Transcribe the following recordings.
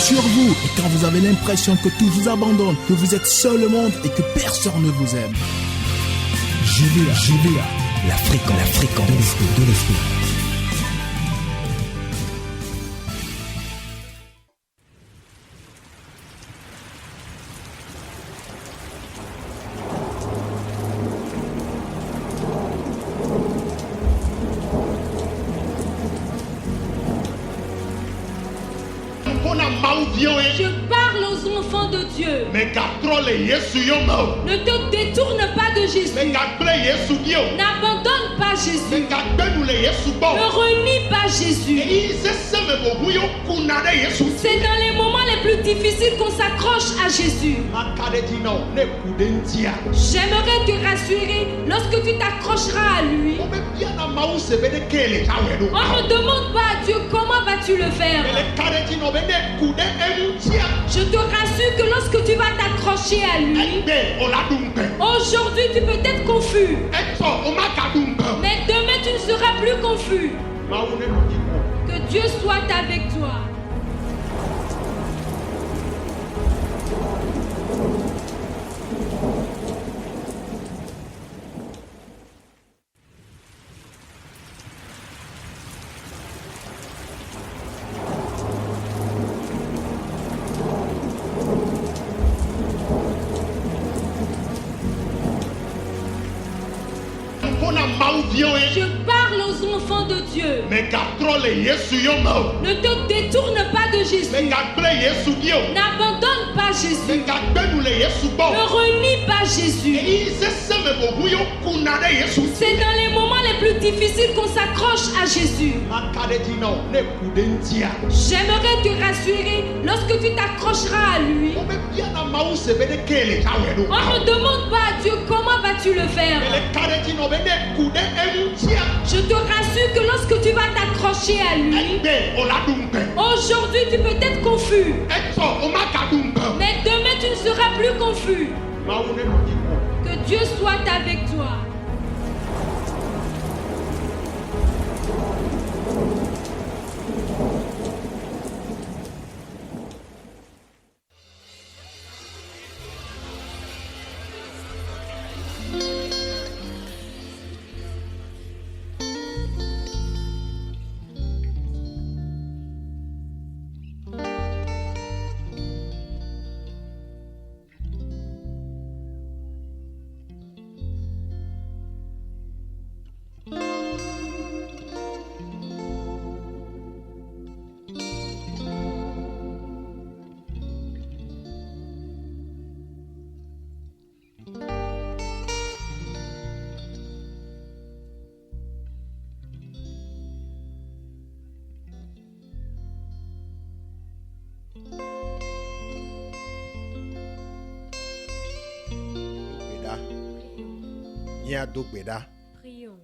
sur vous et quand vous avez l'impression que tout vous abandonne, que vous êtes seul au monde et que personne ne vous aime. GVA, la fréquence de l'esprit. Je parle aux enfants de Dieu. Ne te détourne pas de Jésus. N'abandonne pas Jésus. Ne renie pas Jésus. C'est dans les moments les plus difficiles qu'on s'accroche à Jésus. J'aimerais te rassurer, lorsque tu t'accrocheras à lui, on ne demande pas à Dieu comment vas-tu le faire. Je te rassure que lorsque tu vas t'accrocher à lui, aujourd'hui tu peux être confus, mais demain tu ne seras plus confus. Que Dieu soit avec toi. Je parle aux enfants de Dieu. Ne te détourne pas de Jésus. N'abandonne pas Jésus. Ne renie pas Jésus. C'est dans les moments les plus difficiles qu'on s'accroche à Jésus. J'aimerais te rassurer, lorsque tu t'accrocheras à lui, on ne demande pas à Dieu comment vas-tu le faire. Je te rassure que lorsque tu vas t'accrocher à lui, aujourd'hui tu peux être confus, mais demain tu ne seras plus confus. Que Dieu soit avec toi. Prions.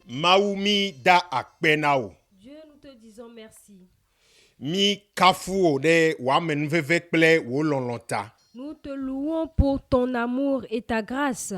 Maoumi da akpenao. Dieu, nous te disons merci. Mi kafuo de wamenveve kple wolonlonta. Nous te louons pour ton amour et ta grâce.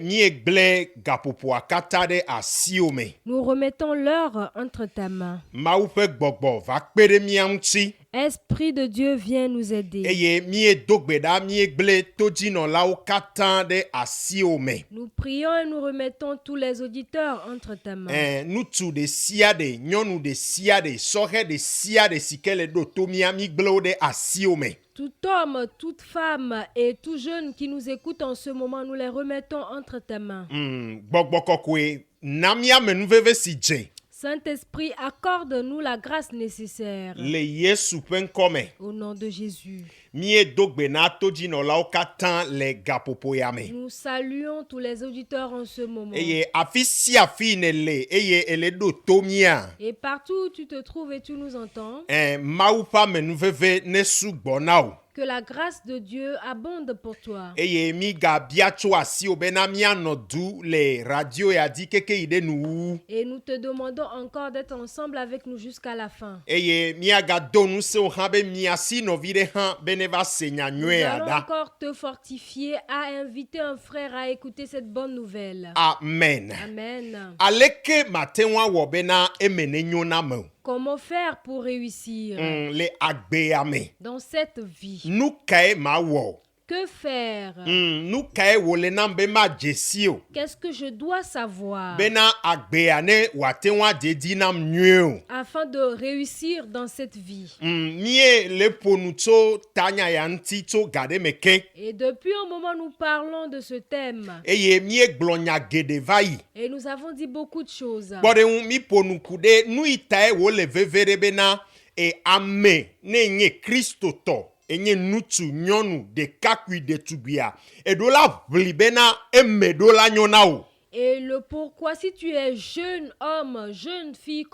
Mi egble gapopoa kata de asiome. Nous remettons l'heure entre ta main. Maoupe gbogbo va kpere mianti. Esprit de Dieu, viens nous aider. Eye mi edogbeda mi egble tojino lao kata de asiome. Nous prions et nous remettons tous les auditeurs entre ta main. Nutu de siade, nyonu de siade, sohe de siade sikele do tomia mi glo de asiome. Tout homme, toute femme et tout jeune qui nous écoute en ce moment, nous les remettons entre tes mains. Gbogbokokwe, namia menuveve si dje. Saint-Esprit, accorde-nous la grâce nécessaire. Le Yesu penkome. Au nom de Jésus. Mie dogbena tojino lao katan le gapopoyame. Nous saluons tous les auditeurs en ce moment. Eye afisi afine le, eye ele do tomia. Et partout où tu te trouves et tu nous entends. Maupa menuveve ne sugbonao. Que la grâce de Dieu abonde pour toi. Eye mi ga biacho asi obena mia no du le radio ya di keke ide nou. Et nous te demandons encore d'être ensemble avec nous jusqu'à la fin. Eye mia ga donu se o hambe mia si no vide han beneva senya nywe ada. Nous allons encore te fortifier à inviter un frère à écouter cette bonne nouvelle. Amen. Amen. Aleke matenwa wobena emene nyona mo. Comment faire pour réussir les agbeame. dans cette vie? Nous kae ma wo. Que faire? Nous kae wole na be ma jesio. Qu'est-ce que je dois savoir Bena agbeane watenwa dedi nam nyeo. afin de réussir dans cette vie? Mie le ponutso tanya yanti to gade meke. Et depuis un moment, nous parlons de ce thème. Eye mie glonya gedevai. Et nous avons dit beaucoup de choses. Bode mi ponukude nu itae wole vevere bena e ame ne nye Kristo to. Enye nutu nyonu de kakui de tubia. E do la blibena emme do la nyonao. Et le pourquoi, si tu es jeune homme, jeune fille,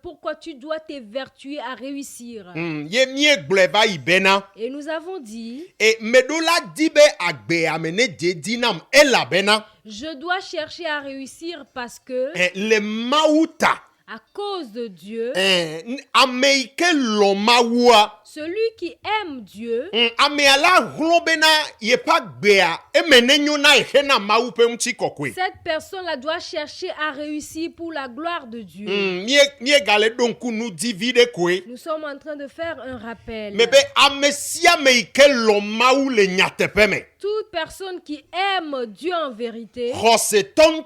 pourquoi tu dois t'évertuer à réussir. Ye mie gleva ibena. Et nous avons dit, E medola dibe agbe amene de dinam ela bena. je dois chercher à réussir parce que, Le mauta. à cause de Dieu, Ameike lo maua. celui qui aime Dieu, Ame ala globena ye pa gbea. Emene nyona ehena mau pe mti kokwe. cette personne-là doit chercher à réussir pour la gloire de Dieu. Mie gale donku nu divide kwe. Nous sommes en train de faire un rappel. Mebe amesia meike lo mau le nyatepeme. Toute personne qui aime Dieu en vérité, Rose ton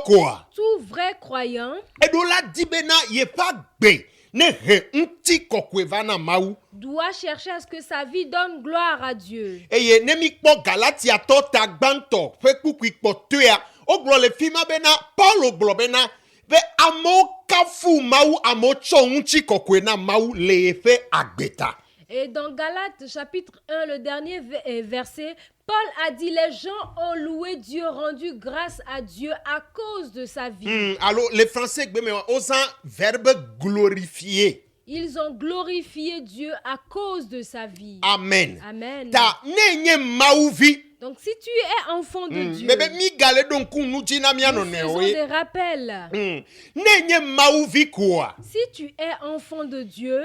quoi. tout vrai croyant, Edola dibena ye pa gbe. Ne he mti kokwe vana mau. doit chercher à ce que sa vie donne gloire à Dieu. Eye nemi kpo Galatia to tagbanto fe kukui kpo tuya oglo le fima bena Paulo glo bena be amo kafu mau amo chonchi kokwe na mau le fe agbeta. Et dans Galates chapitre 1, le dernier verset, Paul a dit, les gens ont loué Dieu, rendu grâce à Dieu à cause de sa vie. Alors les français gbe osan verbe glorifier. Ils ont glorifié Dieu à cause de sa vie. Amen. Amen. Ta nenye mau vi. Donc si tu es enfant de Dieu, Bebe mi gale donc nu tina mi nous anone faisons we. des rappels. Nenye mau vi quoi. Si tu es enfant de Dieu,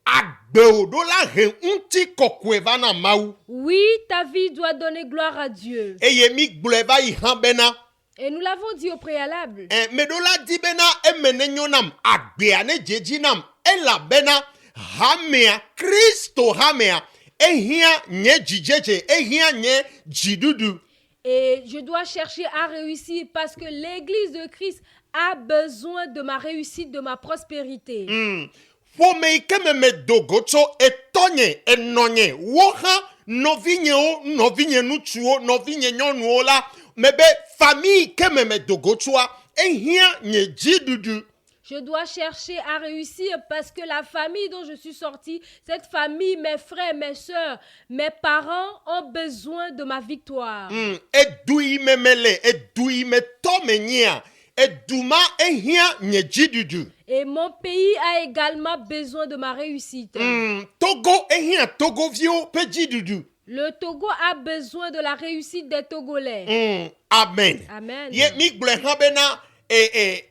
Agbeo do la he unti kokwe vana mau. oui, ta vie doit donner gloire à Dieu. Eye mi gleba i hambena. Et nous l'avons dit au préalable. Medola di bena emene nyonam agbeane jejinam ela bena hamea Kristo hamea ehia nye jijeje ehia nye jidudu. Et je dois chercher à réussir parce que l'église de Christ a besoin de ma réussite, de ma prospérité. Fome ikeme me dogocho etonye enonye woha novinye o novinye nuchuo novinye nyonu la mebe famille keme me dogochoa ehia nye jidudu. Je dois chercher à réussir parce que la famille dont je suis sortie, cette famille, mes frères, mes soeurs, mes parents ont besoin de ma victoire. Edui memele edui me tomenya eduma ehia nye jidudu. Et mon pays a également besoin de ma réussite. Togo ehia Togo vio pe jidudu. Le Togo a besoin de la réussite des Togolais. Amen. Amen. Ye mi gle habena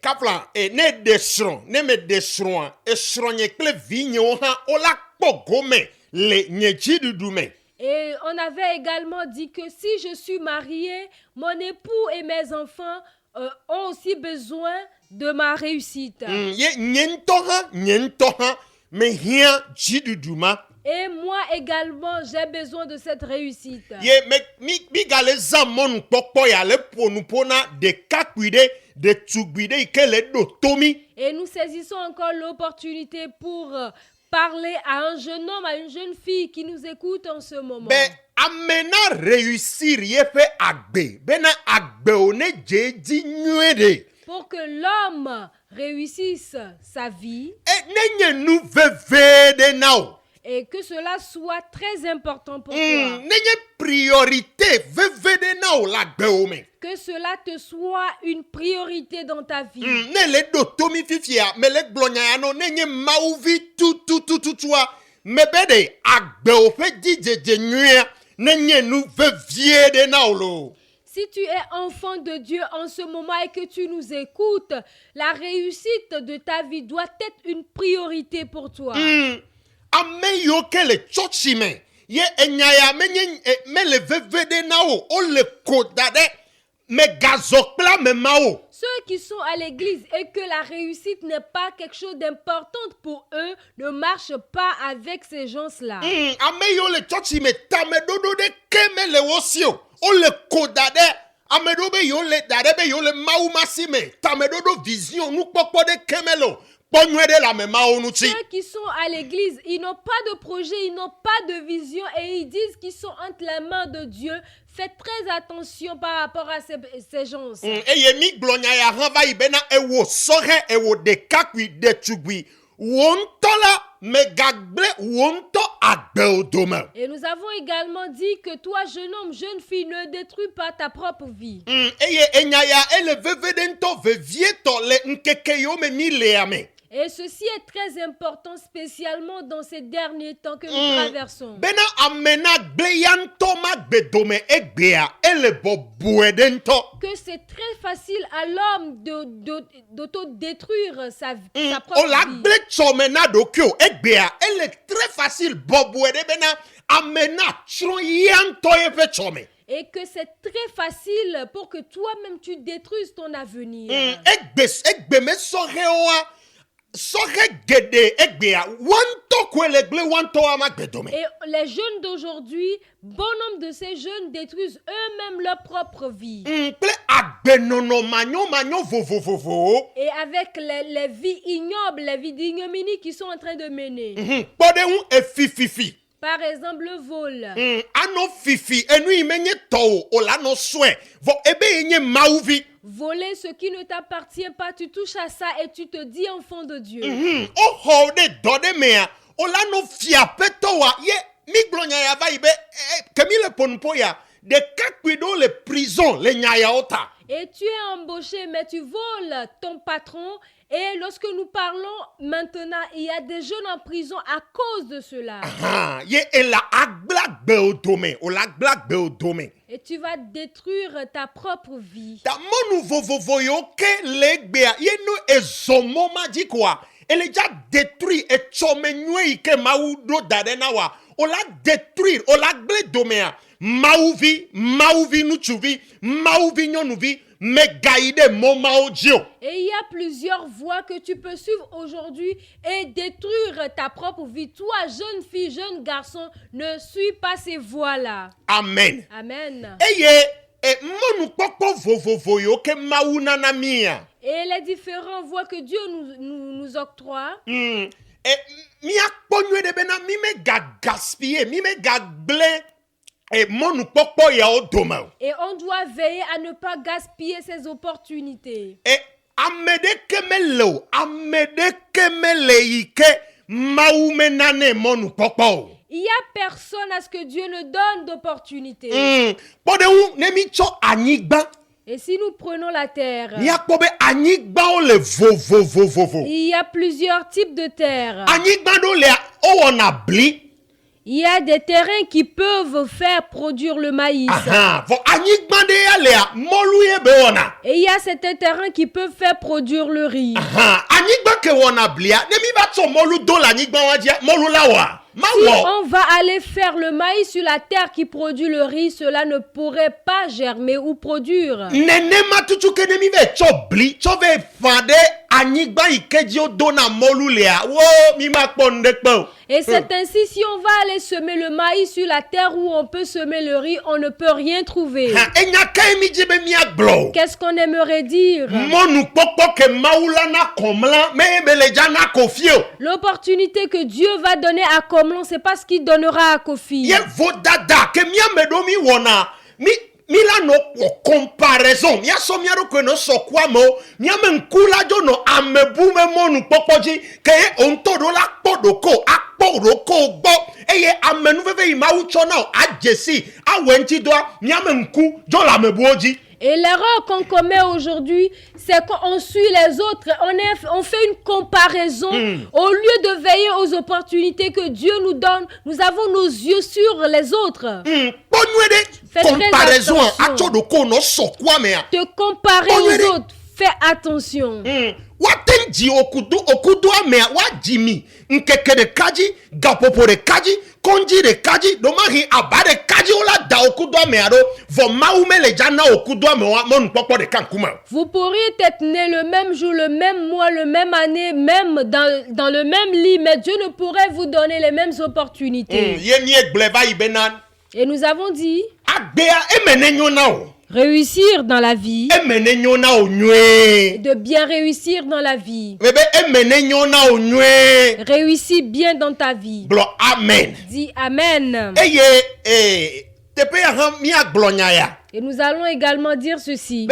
kaplan ne desron ne me desron esronye kle vigno ha ola pogome le nye jidudu me. Et on avait également dit que si je suis mariée, mon époux et mes enfants ont aussi besoin de ma réussite. Ye nyentoha me hia jidudu ma. Et moi également, j'ai besoin de cette réussite. Ye mi gale zamon pokpo ya le ponupona de kakwide de tsugbide ikele do tomi. Et nous saisissons encore l'opportunité pour parler à un jeune homme, à une jeune fille qui nous écoute en ce moment. Ben amena réussir ye fe agbe bena agbe one jeji nyuede. Pour que l'homme réussisse sa vie Nenye nou vevede now. et que cela soit très important pour toi. Nenye priorité vevede now la gbeome. Que cela te soit une priorité dans ta vie. Ne le do tomi fifia me le glonya no nenye mauvi tuwa. Mebede agbeo fe dije nyue nenye nou vevede now lo. Si tu es enfant de Dieu en ce moment et que tu nous écoutes, la réussite de ta vie doit être une priorité pour toi. Ameyo kele chochi me ye enyaya me le vevede na o le kodade mais gazokla me mao. Ceux qui sont à l'église et que la réussite n'est pas quelque chose d'important pour eux, ne marchent pas avec ces gens-là. Ameyo le church me tamedodo de kemele wosio. O le kodade. Amedobe yo le dadebe yo le mau masime. Tamedodo vision nous popo de kemelo. Ceux qui sont à l'église, ils n'ont pas de projet, ils n'ont pas de vision et ils disent qu'ils sont entre les mains de Dieu. Faites très attention par rapport à ces gens. Et nous avons également dit que toi, jeune homme, jeune fille, ne détruis pas ta propre vie. Et ceci est très important, spécialement dans ces derniers temps que nous traversons. Que c'est très facile à l'homme d'autodétruire sa propre vie. Elle est très facile. Et que c'est très facile pour que toi-même tu détruises ton avenir. Et les jeunes d'aujourd'hui, bon nombre de ces jeunes détruisent eux-mêmes leur propre vie. Et avec les vies ignobles, les vies d'ignominie qu'ils sont en train de mener. Par exemple, le vol. Voler ce qui ne t'appartient pas, tu touches à ça et tu te dis enfant de Dieu. Et tu es embauché, mais tu voles ton patron. Et lorsque nous parlons maintenant, il y a des jeunes en prison à cause de cela. Et tu vas détruire ta propre vie. Elle est déjà détruite et chomenue que maoudo dadenawa. On la détruire, on la gledomea. Mauvi nuchuvi, mauvi nyonuvi, megaide momaodio. Et il y a plusieurs voies que tu peux suivre aujourd'hui et détruire ta propre vie. Toi, jeune fille, jeune garçon, ne suis pas ces voies-là. Amen. Amen. Et les différentes voies que Dieu nous octroie. Et on doit veiller à ne pas gaspiller ces opportunités. Il n'y a personne à ce que Dieu ne donne d'opportunités. Et si nous prenons la terre, il y a plusieurs types de terres. Il y a des terrains qui peuvent faire produire le maïs. Et il y a certains terrains qui peuvent faire produire le riz. Si on va aller faire le maïs sur la terre qui produit le riz, cela ne pourrait pas germer ou produire. Et c'est ainsi, si on va aller semer le maïs sur la terre où on peut semer le riz, on ne peut rien trouver. Qu'est-ce qu'on aimerait dire? L'opportunité que Dieu va donner à Komlon, c'est pas ce qu'il donnera à Kofi. Mila no comparaison mia so mia ro no so kwa mo mia men kula jo no amebume monu popoji ke onto do la podoko akporoko gbo eye amenu veve ima ucho na ajesi awenti do mia men ku jo la mebuoji. Et l'erreur qu'on commet aujourd'hui, c'est qu'on suit les autres. On fait une comparaison. Au lieu de veiller aux opportunités que Dieu nous donne, nous avons nos yeux sur les autres. Fais très attention. Te comparer aux autres. fais attention. Waten ji okudu amea wa jimi nkeke de kaji gapopo de kaji konji de kaji domahi abade kaji ola da okudu amea do vo maume le jana okudu amea mon popo de kankuma. Vous pourriez être né le même jour, le même mois, le même année, même dans le même lit, mais Dieu ne pourrait vous donner les mêmes opportunités. Et nous avons dit agbea emene nyona o. réussir dans la vie, de bien réussir dans la vie. Réussis bien dans ta vie. Amen. Dis Amen. Et nous allons également dire ceci.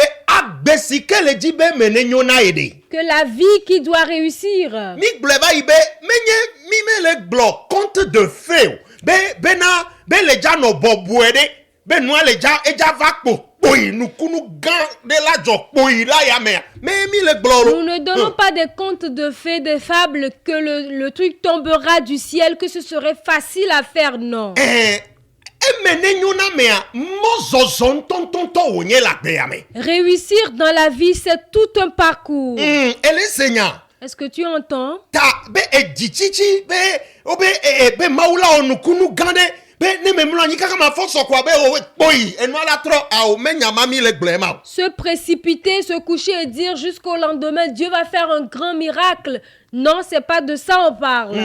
Que la vie qui doit réussir. Compte de fait. Nous ne donnons pas des contes de fées, des fables que le truc tombera du ciel, que ce serait facile à faire, non. Réussir dans la vie, c'est tout un parcours. Est-ce que tu entends? Se précipiter, se coucher et dire jusqu'au lendemain, Dieu va faire un grand miracle. Non, c'est pas de ça on parle.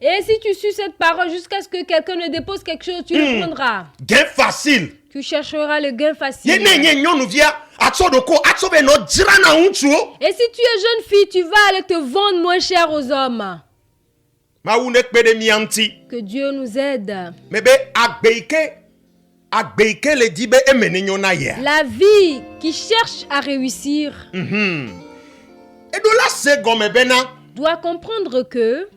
Et si tu suis cette parole jusqu'à ce que quelqu'un ne dépose quelque chose, tu le prendras. Gain facile. Tu chercheras le gain facile. Et si tu es jeune fille, tu vas aller te vendre moins cher aux hommes. Que Dieu nous aide. La vie qui cherche à réussir doit comprendre que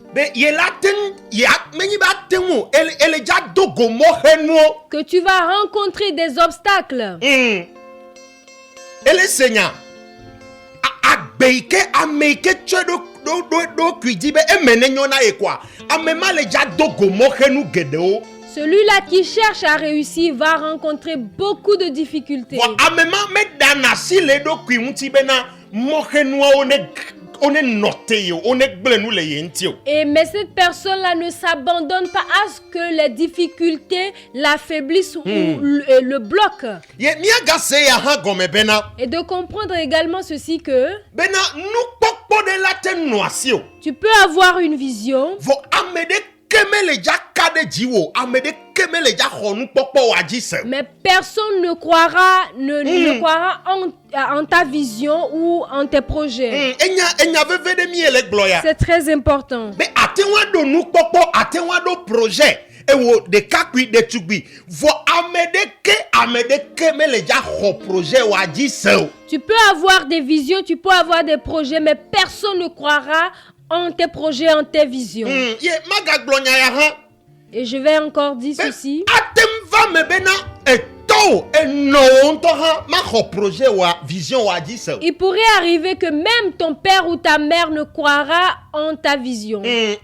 tu vas rencontrer des obstacles. Celui-là qui cherche à réussir va rencontrer beaucoup de difficultés. Mais cette personne-là ne s'abandonne pas à ce que les difficultés l'affaiblissent ou le bloquent. Et de comprendre également ceci que tu peux avoir une vision, mais personne ne croira, ne croira en ta vision ou en tes projets. C'est très important. Tu peux avoir des visions, tu peux avoir des projets, mais personne ne croira en tes projets, en tes visions. Et je vais encore dire ceci. Il pourrait arriver que même ton père ou ta mère ne croira en ta vision. Il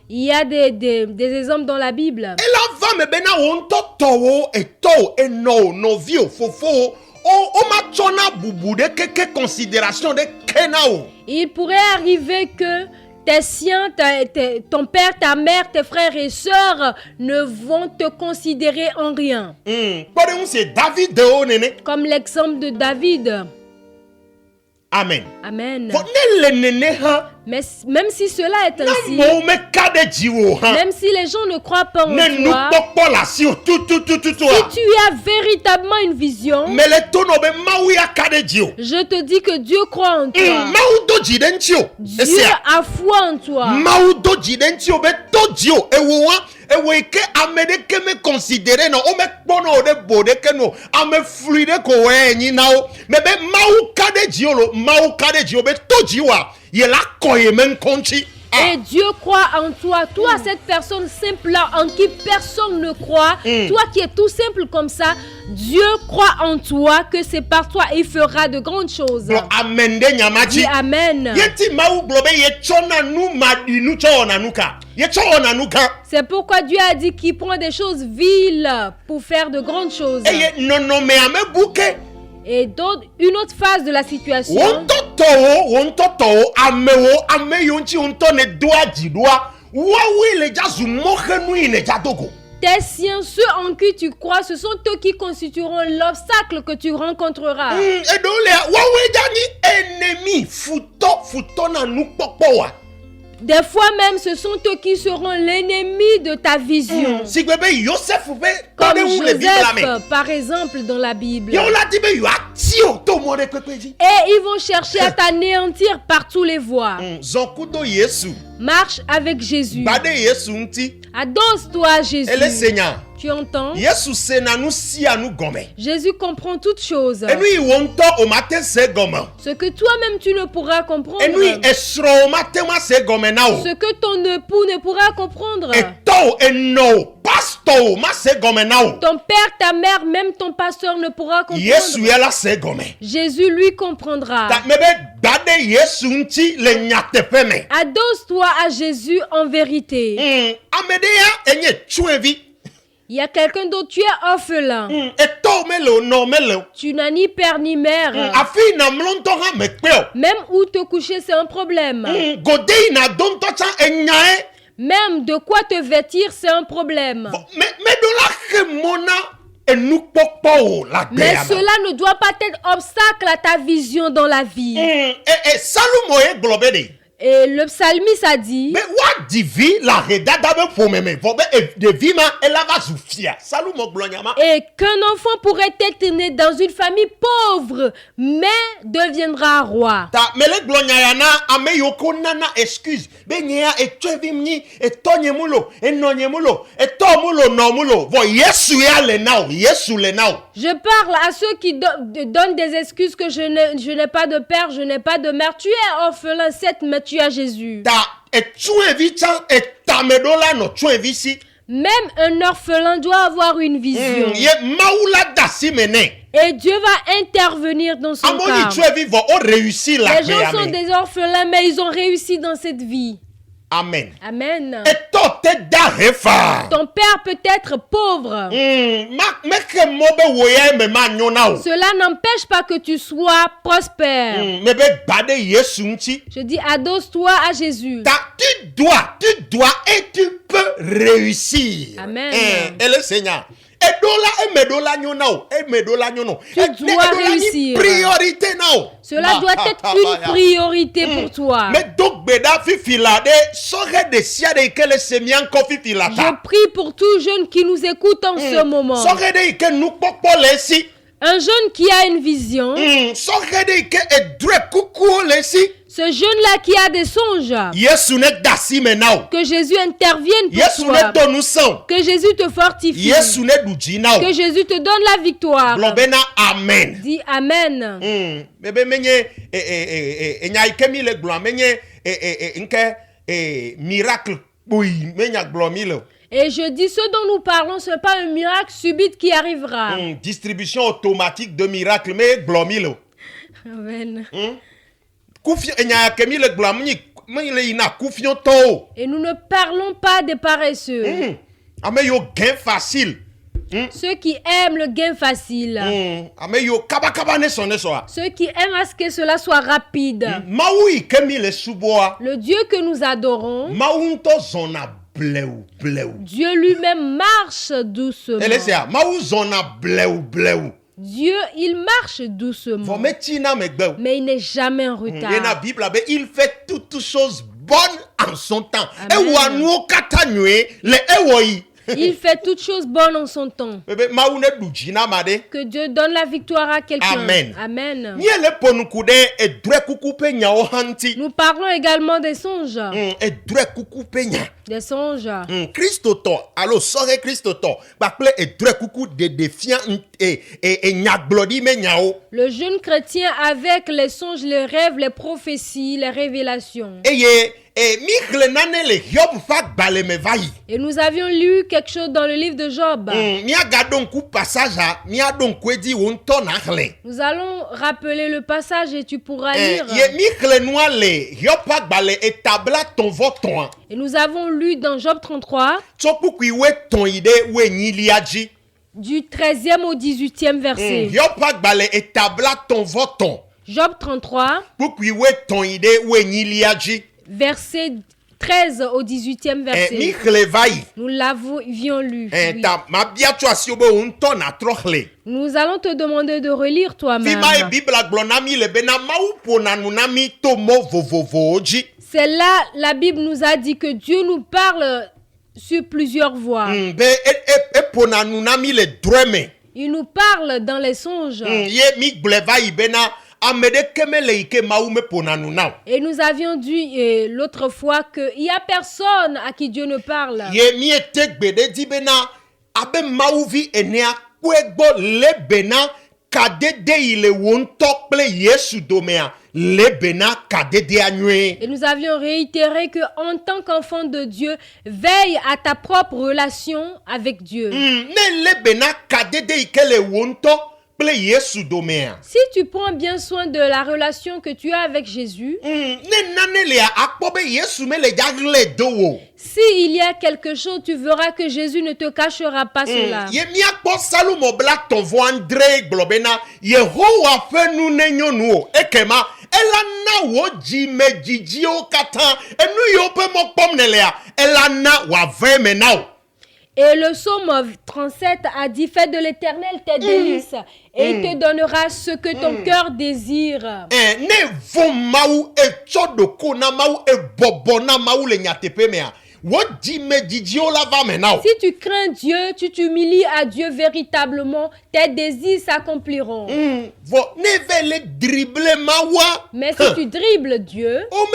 y a des exemples dans la Bible. Il pourrait arriver que tes siens, ton père, ta mère, tes frères et sœurs ne vont te considérer en rien. Comme l'exemple de David. Amen. Amen. Mais même si cela est ainsi, même si les gens ne croient pas en toi, si tu as véritablement une vision, je te dis que Dieu croit en toi. Dieu a foi en toi. Et Dieu croit en toi. Toi, cette personne simple-là en qui personne ne croit. Toi qui es tout simple comme ça. Dieu croit en toi que c'est par toi il fera de grandes choses. Amen de nyamaji. Dis Amen. Yeti mawu globe ye chona nu madi nu cho onanuka. Ye cho onanuka. C'est pourquoi Dieu a dit qu'il prend des choses viles pour faire de grandes choses. Eye nono me ame buke. Et d'autres, une autre phase de la situation. Wontoto amewo ameyonchi ontone doa jidwa. Wawi le jazu mokhenu ine jadogo. Tes siens, ceux en qui tu crois, ce sont eux qui constitueront l'obstacle que tu rencontreras. Et donc, wawi jani ennemi futo na nu popowa. Des fois même, ce sont eux qui seront l'ennemi de ta vision. Si bébé Joseph comme Joseph, par exemple, dans la Bible. Et ils vont chercher à t'anéantir par tous les voies. Marche avec Jésus. Adosse-toi à Jésus. Tu entends? Jésus comprend toutes choses. Ce que toi-même tu ne pourras comprendre. Ce que ton époux ne pourra comprendre. Ton père, ta mère, même ton pasteur ne pourra comprendre. Jésus lui comprendra. Adosse-toi à Jésus en vérité. Il y a quelqu'un d'autre, tu es orphelin. Tu n'as ni père ni mère. Même où te coucher, c'est un problème. Même de quoi te vêtir, c'est un problème. Mais cela ne doit pas être obstacle à ta vision dans la vie. Et le psalmiste a dit et qu'un enfant pourrait être né dans une famille pauvre mais deviendra roi. Je parle à ceux qui donnent des excuses que je n'ai pas de père, je n'ai pas de mère. Tu es orphelin, certes, mais tu as Jésus. Même un orphelin doit avoir une vision. Et Dieu va intervenir dans son cas. Les gens sont des orphelins, mais ils ont réussi dans cette vie. Amen. Amen. Ton père peut être pauvre. Cela n'empêche pas que tu sois prospère. Je dis, adosse-toi à Jésus. Tu dois et tu peux réussir. Amen. Et le Seigneur. Tu dois réussir. Cela doit être une priorité pour toi. Je prie pour tout jeune qui nous écoute en ce moment. Un jeune qui a une vision. Ce jeune-là qui a des songes. Que Jésus intervienne pour toi. Que Jésus te fortifie. Que Jésus te donne la victoire. Amen. Dis Amen. Et je dis, ce dont nous parlons, ce n'est pas un miracle subit qui arrivera. Distribution automatique de miracles, mais glomilo. Amen. Et nous ne parlons pas des paresseux. Gain facile. Ceux qui aiment le gain facile. Ceux qui aiment à ce que cela soit rapide. Le Dieu que nous adorons, Dieu lui-même marche doucement. Dieu, il marche doucement. Mais il n'est jamais en retard. Il fait toutes choses bonnes en son temps. Il fait toutes choses bonnes en son temps. Que Dieu donne la victoire à quelqu'un. Amen. Amen. Nous parlons également des songes. Des songes. Le jeune chrétien avec les songes, les rêves, les prophéties, les révélations. Et nous avions lu quelque chose dans le livre de Job. Nous allons rappeler le passage et tu pourras lire. Et nous avons lu dans Job 33, du 13e au 18e verset. Job 33, verset 13 au 18e verset. Nous l'avions lu. Oui. Nous allons te demander de relire toi-même. C'est là, la Bible nous a dit que Dieu nous parle sur plusieurs voies. Il nous parle dans les songes. Et nous avions dit l'autre fois qu'il n'y a personne à qui Dieu ne parle. Et nous avions réitéré que en tant qu'enfant de Dieu, veille à ta propre relation avec Dieu. Si tu prends bien soin de la relation que tu as avec Jésus, s'il y a quelque chose, tu verras que Jésus ne te cachera pas cela. Et le psaume 37 a dit: fais de l'Éternel tes délices et il te donnera ce que ton cœur désire. Si tu crains Dieu, tu t'humilies à Dieu véritablement, tes désirs s'accompliront. Mais si tu dribbles Dieu, on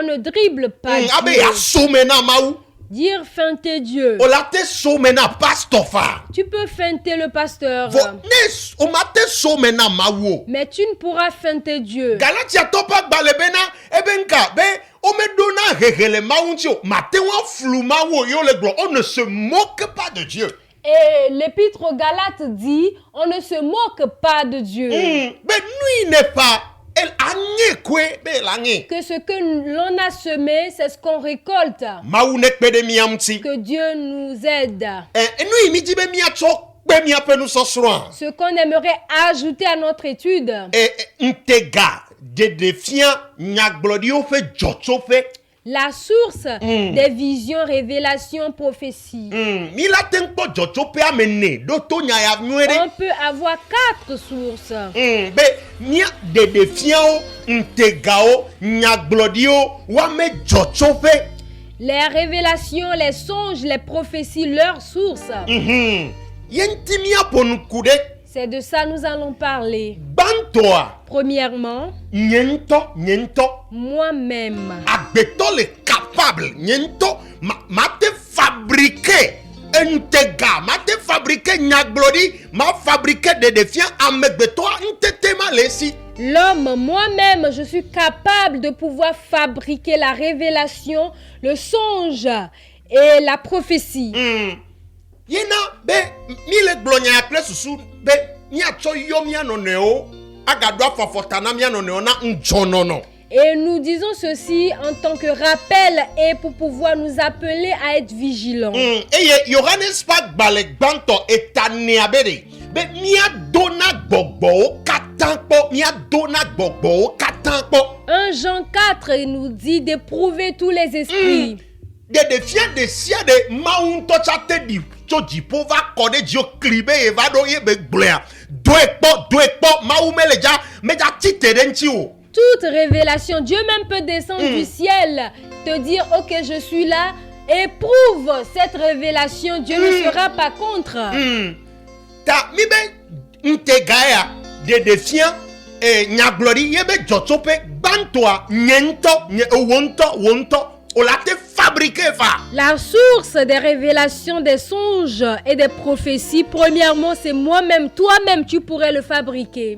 ne dribble pas Dieu. Dire feinter Dieu. Tu peux feinter le pasteur. Mais tu ne pourras feinter Dieu. On ne se moque pas de Dieu. Et l'épître aux Galates dit: on ne se moque pas de Dieu. Mais lui n'est pas. Que ce que l'on a semé, c'est ce qu'on récolte. Que Dieu nous aide. Ce qu'on aimerait ajouter à notre étude. La source des visions, révélations, prophéties. On peut avoir 4 sources. Les révélations, les songes, les prophéties, leurs sources. C'est de ça nous allons parler. Premièrement, moi-même. Capable, fabriquer m'a fabriqué Nyaglori, m'a fabriqué des défiants avec toi, l'homme, moi-même, je suis capable de pouvoir fabriquer la révélation, le songe et la prophétie. Et nous disons ceci en tant que rappel et pour pouvoir nous appeler à être vigilants. 1 Jean 4 il nous dit d'éprouver tous les esprits. Des défiants de sia de maunto chate di choji pova kode dio klibe evado yebe glea doekpo maumeleja meja titerenchi o. Toute révélation, Dieu même peut descendre du ciel, te dire ok je suis là, éprouve cette révélation, Dieu ne sera pas contre. Ta mibe ntegaya des défiants et nyaglori yebe jotope bantoa nyento wonto. La source des révélations, des songes et des prophéties, premièrement, c'est moi-même. Toi-même, tu pourrais le fabriquer.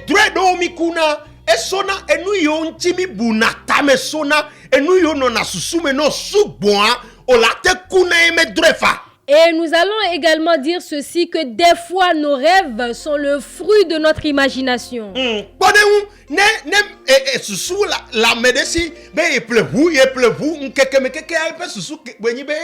dre do mikuna esona enu yo ntimi bunata me sona enu yo no na susume no sugbon o la te kuna me drefa. Et nous allons également dire ceci, que des fois nos rêves sont le fruit de notre imagination. Susu la medesi be e plevu nkeke me keke a pe susu benyi be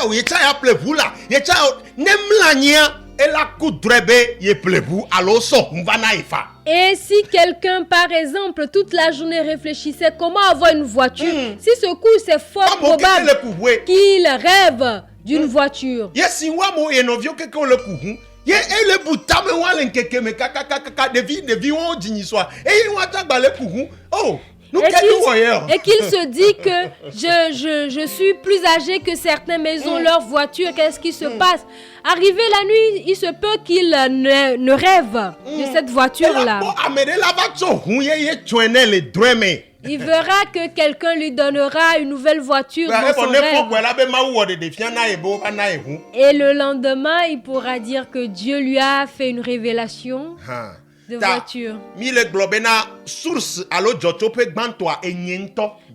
o ye cha ya plevu la ye cha nem lania et la coudrebe ye plevu alors so mvana ifa. Et si quelqu'un, par exemple, toute la journée réfléchissait comment avoir une voiture, si ce coup c'est fort probable qu'il rêve d'une voiture. Yesi wa mo enovio keke le kuhu. Ye ele butame wale nkeke me kaka devi on dini soa. E wa tagba le kuhu. Oh. Et qu'il se dit que je suis plus âgé que certains, mais ils ont leur voiture. Qu'est-ce qui se passe? Arrivé la nuit, il se peut qu'il ne rêve de cette voiture-là. Il verra que quelqu'un lui donnera une nouvelle voiture dans son rêve. Et le lendemain, il pourra dire que Dieu lui a fait une révélation de voiture.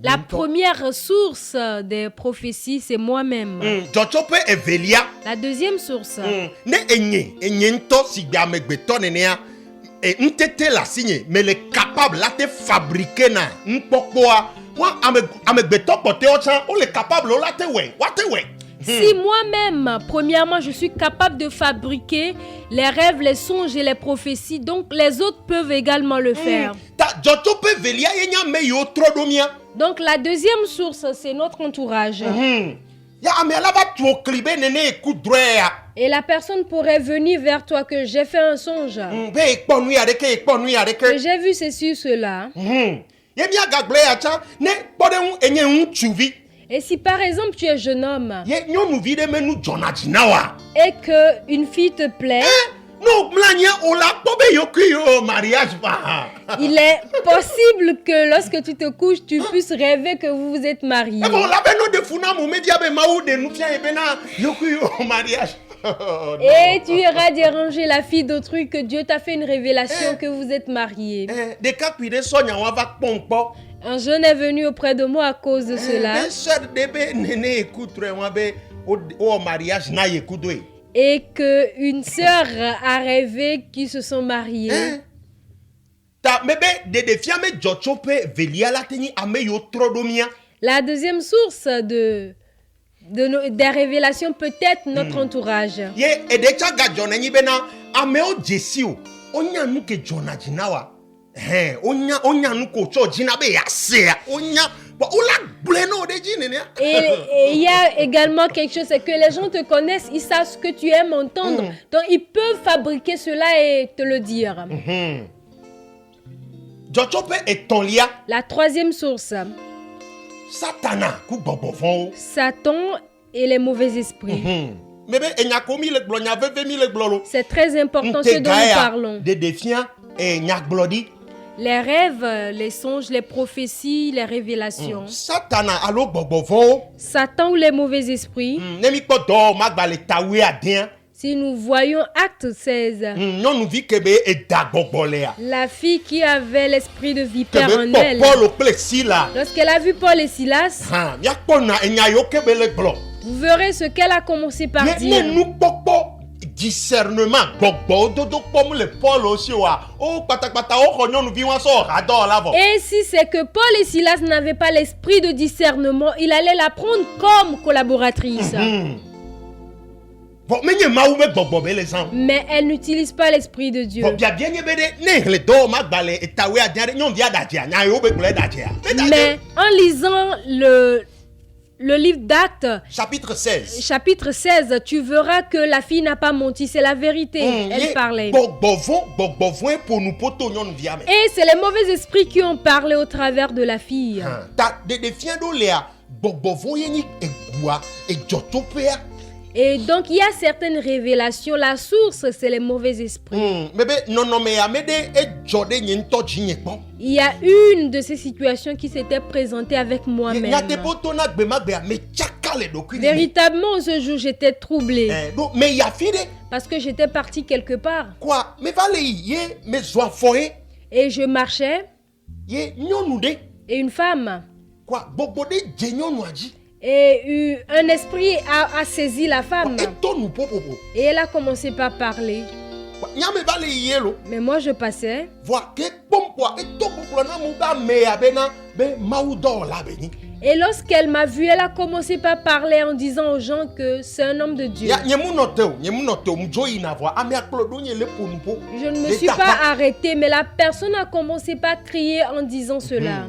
La première source des prophéties, c'est moi-même. La deuxième source. Mais les capables là te fabriquer na si moi-même, premièrement, je suis capable de fabriquer les rêves, les songes et les prophéties, donc les autres peuvent également le faire. Donc la deuxième source, c'est notre entourage. Et la personne pourrait venir vers toi que j'ai fait un songe. Que j'ai vu ceci ou cela. Et si par exemple tu es jeune homme et qu'une fille te plaît, il est possible que lorsque tu te couches, tu puisses rêver que vous vous êtes mariés. Et tu iras déranger la fille d'autrui que Dieu t'a fait une révélation que vous êtes mariés. Un jeune est venu auprès de moi à cause de cela. Et qu'une sœur a rêvé qu'ils se sont mariés. La deuxième source des révélations peut être notre entourage. Et il y a également quelque chose, c'est que les gens te connaissent, ils savent ce que tu aimes entendre. Donc ils peuvent fabriquer cela et te le dire. La troisième source. Satan et les mauvais esprits. C'est très important ce dont nous parlons. Les rêves, les songes, les prophéties, les révélations. Satan ou les mauvais esprits. Si nous voyons Acte 16, la fille qui avait l'esprit de vipère en elle, lorsqu'elle a vu Paul et Silas, vous verrez ce qu'elle a commencé par dire. Discernement. Et si c'est que Paul et Silas n'avaient pas l'esprit de discernement, il allait la prendre comme collaboratrice. Mais elle n'utilise pas l'esprit de Dieu. Mais en lisant le livre d'Actes, chapitre 16, tu verras que la fille n'a pas menti, c'est la vérité. Elle parlait. Et c'est les mauvais esprits qui ont parlé au travers de la fille. Et donc, il y a certaines révélations. La source, c'est les mauvais esprits. Il y a une de ces situations qui s'était présentée avec moi-même. Véritablement, ce jour, j'étais troublé. Parce que j'étais parti quelque part. Et je marchais. Et une femme. Et un esprit a saisi la femme. Et elle a commencé par parler. Mais moi je passais. Et lorsqu'elle m'a vu, elle a commencé par parler en disant aux gens que c'est un homme de Dieu. Je ne me suis pas arrêté, mais la personne a commencé par crier en disant cela.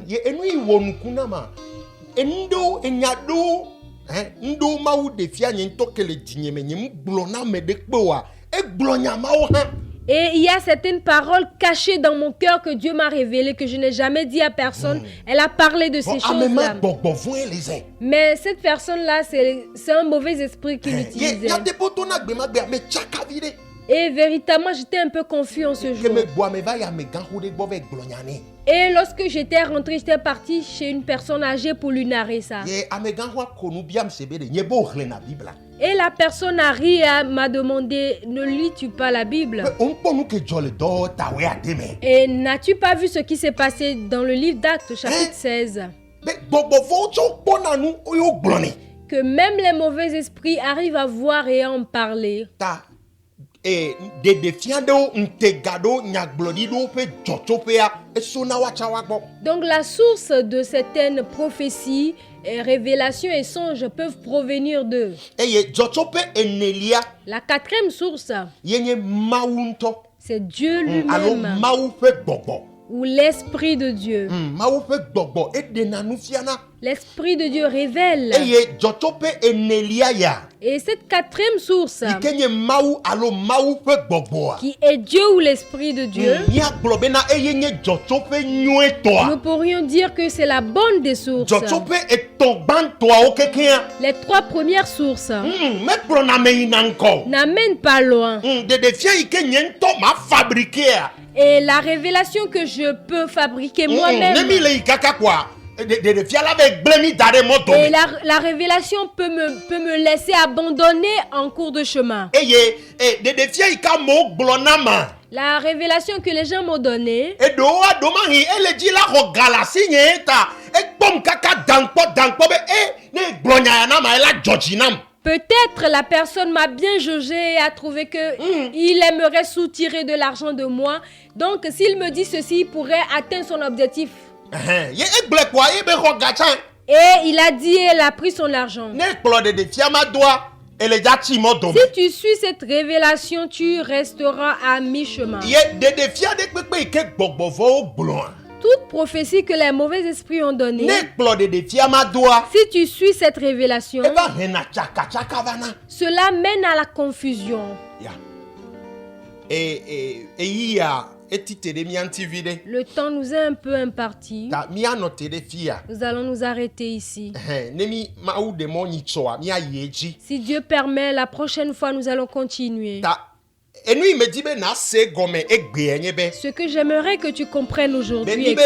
Et il y a certaines paroles cachées dans mon cœur que Dieu m'a révélées, que je n'ai jamais dit à personne. Elle a parlé de ces choses-là. Mais cette personne-là, c'est un mauvais esprit qui l'utilisait. Et véritablement, j'étais un peu confus en ce jour. Et lorsque j'étais rentré, j'étais parti chez une personne âgée pour lui narrer ça. Et la personne a ri et m'a demandé, ne lis-tu pas la Bible? Et n'as-tu pas vu ce qui s'est passé dans le livre d'Actes, chapitre 16? Que même les mauvais esprits arrivent à voir et à en parler. Donc la source de certaines prophéties, révélations et songes peuvent provenir d'eux. La quatrième source, c'est Dieu lui-même. Ou l'Esprit de Dieu. L'Esprit de Dieu révèle. Et cette quatrième source, qui est Dieu ou l'Esprit de Dieu, nous pourrions dire que c'est la bonne des sources. Les trois premières sources n'amènent pas loin. Et la révélation que je peux fabriquer moi-même, et la révélation peut me laisser abandonner en cours de chemin. La révélation que les gens m'ont donnée, peut-être la personne m'a bien jugé et a trouvé que il aimerait soutirer de l'argent de moi. Donc s'il me dit ceci, il pourrait atteindre son objectif. Et il a dit, elle a pris son argent. Si tu suis cette révélation, tu resteras à mi-chemin. Toute prophétie que les mauvais esprits ont donnée, si tu suis cette révélation, cela mène à la confusion. Le temps nous est un peu imparti. Nous allons nous arrêter ici. Si Dieu permet, la prochaine fois, nous allons continuer. Ce que j'aimerais que tu comprennes aujourd'hui est que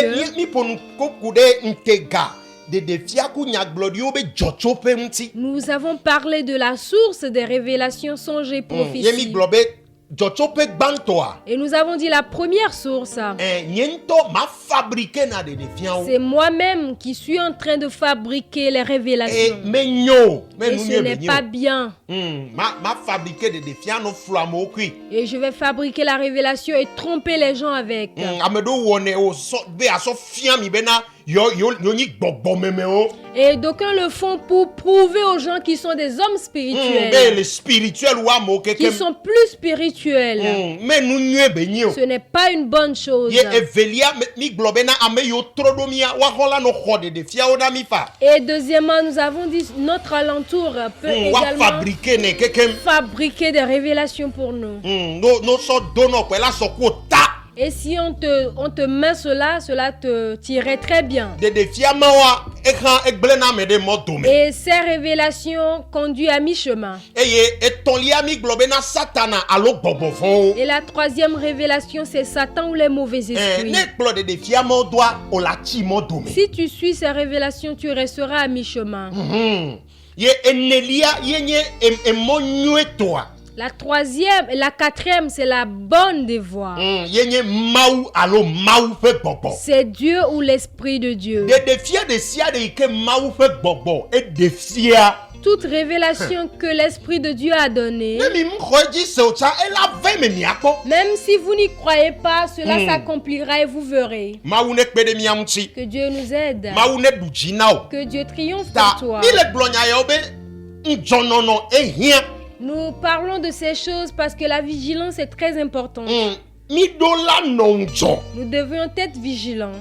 nous avons parlé de la source des révélations, songes et prophéties. Et nous avons dit la première source, c'est moi-même qui suis en train de fabriquer les révélations. Et ce n'est pas bien. Et je vais fabriquer la révélation et tromper les gens avec. Et d'aucuns le font pour prouver aux gens qui sont des hommes spirituels, qui sont plus spirituels. Ce n'est pas une bonne chose. Et deuxièmement, nous avons dit notre alentour peut également fabriquer des révélations pour nous. Et si on te met cela te tirait très bien. Et ces révélations conduisent à mi-chemin. Et la troisième révélation, c'est Satan ou les mauvais esprits. Si tu suis ces révélations, tu resteras à mi-chemin. La troisième et la quatrième, c'est la bonne des voies. C'est Dieu ou l'Esprit de Dieu. Toute révélation que l'Esprit de Dieu a donnée, même si vous n'y croyez pas, cela s'accomplira et vous verrez. Que Dieu nous aide. Que Dieu triomphe pour toi. Nous parlons de ces choses parce que la vigilance est très importante. Nous devons être vigilants.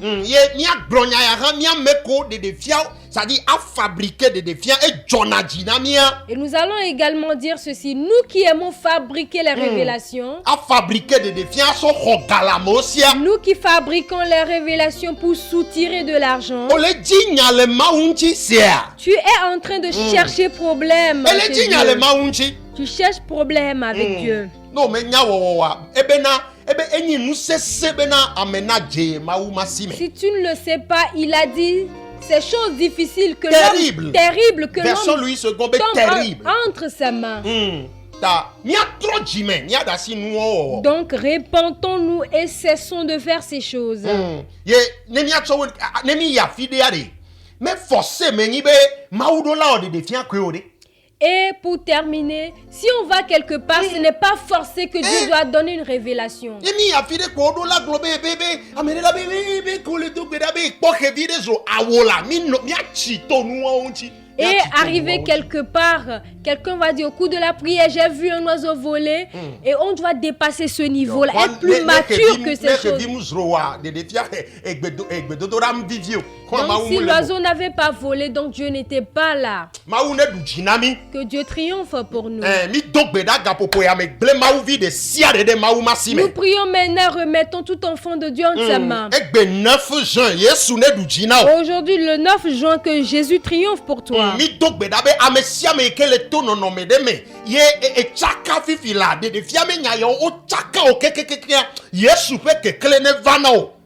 Et nous allons également dire ceci. Nous qui aimons fabriquer les révélations, nous qui fabriquons les révélations pour soutirer de l'argent, tu es en train de chercher problème. Tu cherches problème avec Dieu. Si tu ne le sais pas, il a dit ces choses difficiles que l'homme terrible que l'homme tombe entre ses mains. Donc répentons-nous et cessons de faire ces choses. Et pour terminer, si on va quelque part, ce n'est pas forcé que Dieu doit donner une révélation. Et arriver quelque part, quelqu'un va dire au cours de la prière, j'ai vu un oiseau voler, et on doit dépasser ce niveau-là, être plus mature que ces choses. Donc si l'oiseau n'avait pas volé, donc Dieu n'était pas là. Que Dieu triomphe pour nous. Nous prions maintenant, remettons tout enfant de Dieu en sa main. Aujourd'hui, le 9 juin, que Jésus triomphe pour toi.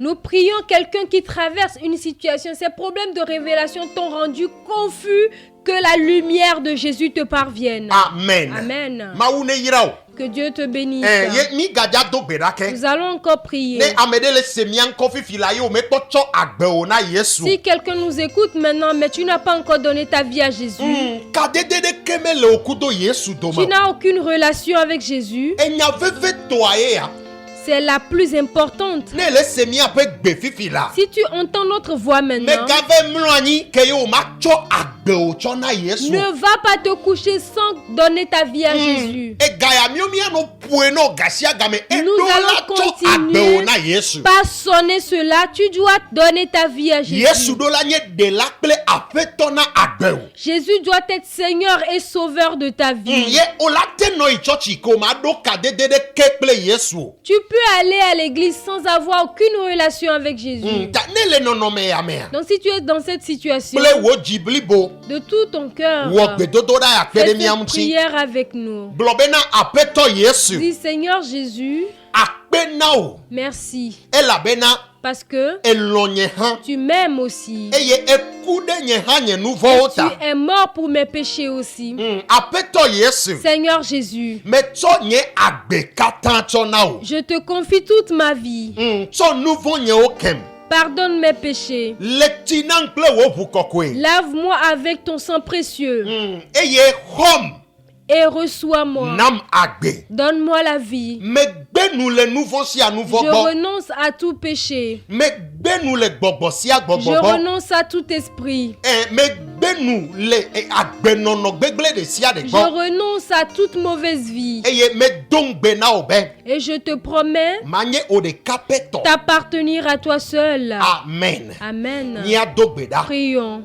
Nous prions quelqu'un qui traverse une situation. Ces problèmes de révélation t'ont rendu confus. Que la lumière de Jésus te parvienne. Amen. Amen. Que Dieu te bénisse. Nous allons encore prier. Si quelqu'un nous écoute maintenant, mais tu n'as pas encore donné ta vie à Jésus, tu n'as aucune relation avec Jésus, c'est la plus importante. Si tu entends notre voix maintenant, ne va pas te coucher sans donner ta vie à Jésus. Nous allons continuer par sonner cela. Tu dois donner ta vie à Jésus. Jésus doit être Seigneur et Sauveur de ta vie. Tu peux aller à l'église sans avoir aucune relation avec Jésus. Donc si tu es dans cette situation, de tout ton cœur, fais cette prière avec nous. Dis Seigneur Jésus, merci. Parce que tu m'aimes aussi. Et tu es mort pour mes péchés aussi. Seigneur Jésus, je te confie toute ma vie. Pardonne mes péchés. Lave-moi avec ton sang précieux. Et reçois-moi. Donne-moi la vie. Je renonce à tout péché. Je renonce à tout esprit. Je renonce à toute mauvaise vie. Et je te promets t'appartenir à toi seul. Amen. Amen. Prions.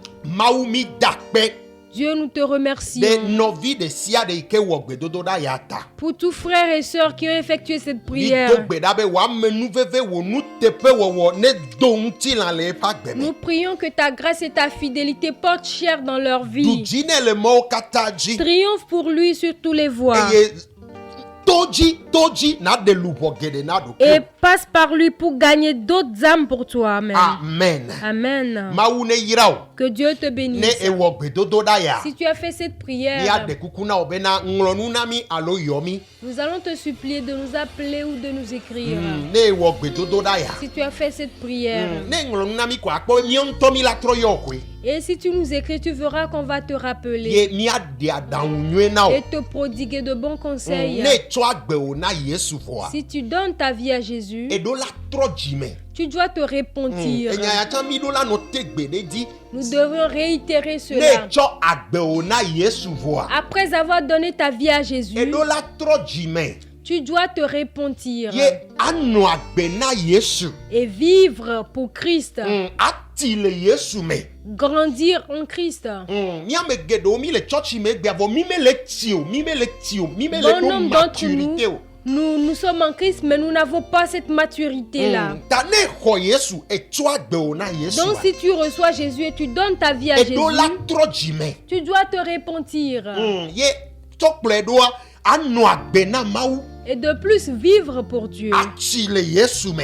Dieu, nous te remercions de novi de sia de ike wo gbedodo da yata. pour tous frères et sœurs qui ont effectué cette prière. Do gbeda be wa menu veve wo nu tepe wo ne do nti lan le pa gbeme. Nous prions que ta grâce et ta fidélité portent chair dans leur Du vie. jine le mo kataji. Triomphe pour lui sur tous les voies. Eye toji na de lupo gede na do. Et passe par lui pour gagner d'autres âmes pour toi. Amen. Amen. Amen. Mawu ne yirao. Que Dieu te Ne bénisse. e wo gbedodo da ya. Si tu as fait cette Ni prière, ade kukuna obena nglonu nami alo yomi. nous allons te supplier de nous appeler ou de nous écrire. Ne e wo gbedodo da ya. Si tu as fait cette prière, Ne nglonu nami kwa akpo mi on to mi la troyo kwe. et si tu nous écris, tu verras qu'on va te rappeler Ye mi ade adanunwe na o. et te prodiguer de bons conseils. Ne to agbe o na Yesu voa. Si tu donnes ta vie à Jésus, E do la trojime. tu dois te repentir. E nya ya chan mi do la no tegbe de di. Nous devons réitérer Ne cela. cho agbe o na Yesu voa. Après avoir donné ta vie à Jésus, E do la trojime. tu dois te repentir Ye anu agbe na Yesu. et vivre pour Christ. Ati le Yesu me. Grandir en Christ. Mi ame gedo mi le church me gbe avo mi me le tio, mi me le Bon do nombre d'entre nous, maturité o. nous sommes en Christ, mais nous n'avons pas cette maturité-là. Ta ne ho Yesu e to agbe o na Yesu. Donc si tu reçois Jésus et tu donnes ta vie à E do la Jésus, trojime. tu dois te repentir. Ye tokple do anu agbe na mawu. Et de plus vivre pour Dieu. Ati le Yesu me.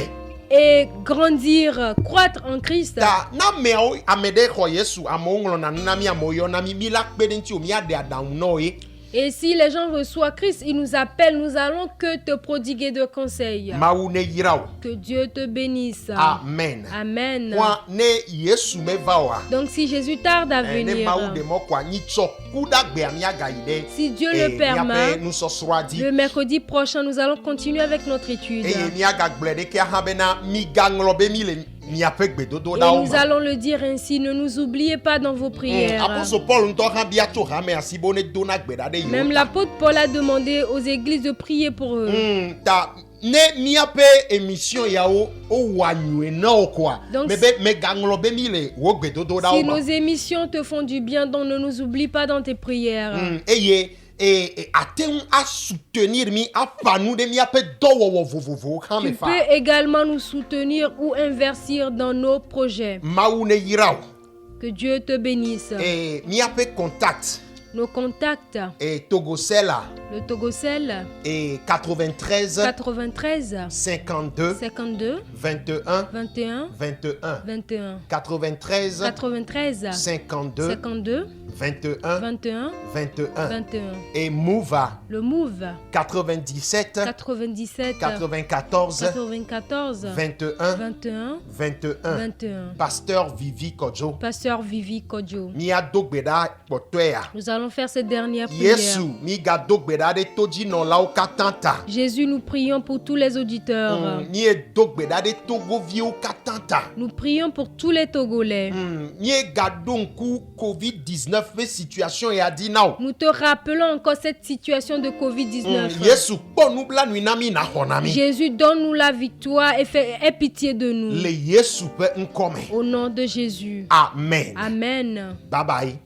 Et grandir, croître en Christ. Ta na me o amede ho Yesu amonglo na na mi amoyo na mi la kpe nti o mi ade adan no e. Et si les gens reçoivent Christ, ils nous appellent, nous allons que te prodiguer de conseils. Mawu ne yirao. Que Dieu te bénisse. Amen. Amen. Kwa ne Yesu me vawa. Donc si Jésus tarde à Ne venir, mawu de mo kwa ni cho kuda gbe ami aga ide. si Dieu le permet, nous so swadi. le mercredi prochain, nous allons continuer avec notre étude. E mi aga gble de ke ha be na mi ganglo be mi le mi ape gbe dodo Et da o. nous allons le dire ainsi, ne nous oubliez pas dans vos prières. Apôtre Paul nto ha bia to ha me asibone dona gbe da de yo. Même l'apôtre Paul a demandé aux églises de prier pour eux. Ta ne mi ape émission ya o wanywe na o kwa. Donc, Me ganglo be mi le wo gbe dodo da o. Si nos émissions te font du bien, donc ne nous oublie pas dans tes prières. Eye aten a soutenir mi apa nous de mi ape dowo vovovo kan me Tu fa. peux également nous soutenir ou investir dans nos projets. Mawu ne yirao. Que Dieu te bénisse. Mi ape contact. Nos contacts, Togosela le Togocel, 93 93 52 52 21 21 21 21 93 93 52 52 21 21 21 21. et Mouva Le Move 97 97 94 94 21 21 21 21. Pasteur Vivi Kojo Pasteur Vivi Kodjo. Mia dogbeda potoya Nous allons faire cette dernière prière. Yesu mi ga dogbeda de toji no lao katanta Jésus, nous prions pour tous les auditeurs. mi e dogbeda de togo vio katanta Nous prions pour tous les Togolais. mi e ga donku COVID-19 fe situation e adi now Nous te rappelons encore cette situation de Covid-19. Yesu po nou bla nou inami na honami Jésus, donne-nous la victoire et aie pitié de nous. le Yesu pe nkome Au nom de Jésus. Amen Amen. Bye bye